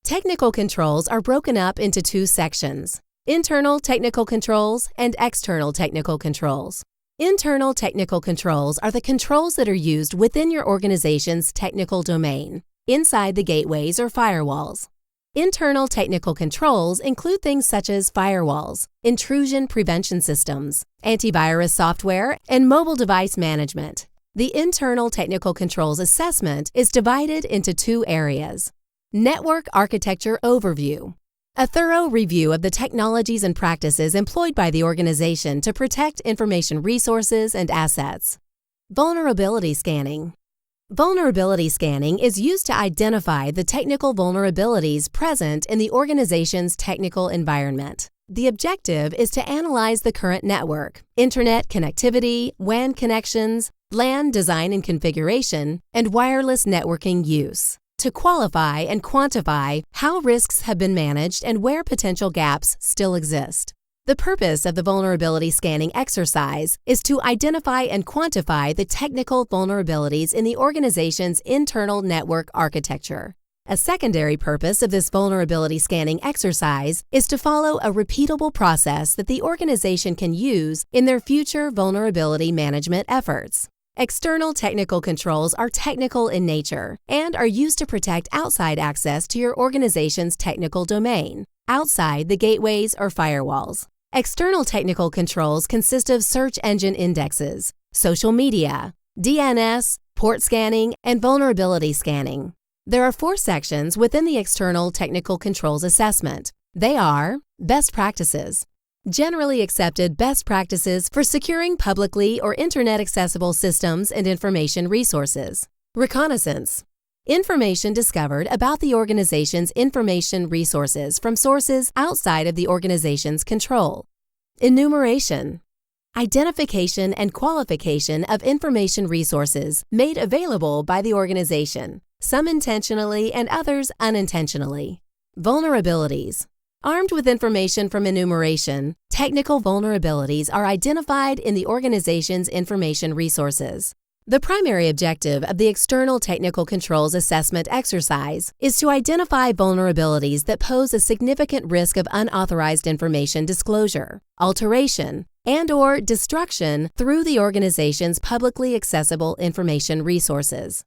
Technical controls are broken up into two sections: internal technical controls and external technical controls. Internal technical controls are the controls that are used within your organization's technical domain, inside the gateways or firewalls. Internal technical controls include things such as firewalls, intrusion prevention systems, antivirus software, and mobile device management. The internal technical controls assessment is divided into two areas: Network Architecture Overview, a thorough review of the technologies and practices employed by the organization to protect information resources and assets. Vulnerability Scanning. Vulnerability scanning is used to identify the technical vulnerabilities present in the organization's technical environment. The objective is to analyze the current network, internet connectivity, WAN connections, LAN design and configuration, and wireless networking use, to qualify and quantify how risks have been managed and where potential gaps still exist. The purpose of the vulnerability scanning exercise is to identify and quantify the technical vulnerabilities in the organization's internal network architecture. A secondary purpose of this vulnerability scanning exercise is to follow a repeatable process that the organization can use in their future vulnerability management efforts. External technical controls are technical in nature and are used to protect outside access to your organization's technical domain, outside the gateways or firewalls. External technical controls consist of search engine indexes, social media, DNS, port scanning, and vulnerability scanning. There are 4 sections within the external technical controls assessment. They are: best practices, generally accepted best practices for securing publicly or internet-accessible systems and information resources. Reconnaissance, information discovered about the organization's information resources from sources outside of the organization's control. Enumeration, identification and qualification of information resources made available by the organization, some intentionally and others unintentionally. Vulnerabilities, armed with information from enumeration, technical vulnerabilities are identified in the organization's information resources. The primary objective of the external technical controls assessment exercise is to identify vulnerabilities that pose a significant risk of unauthorized information disclosure, alteration, and/or destruction through the organization's publicly accessible information resources.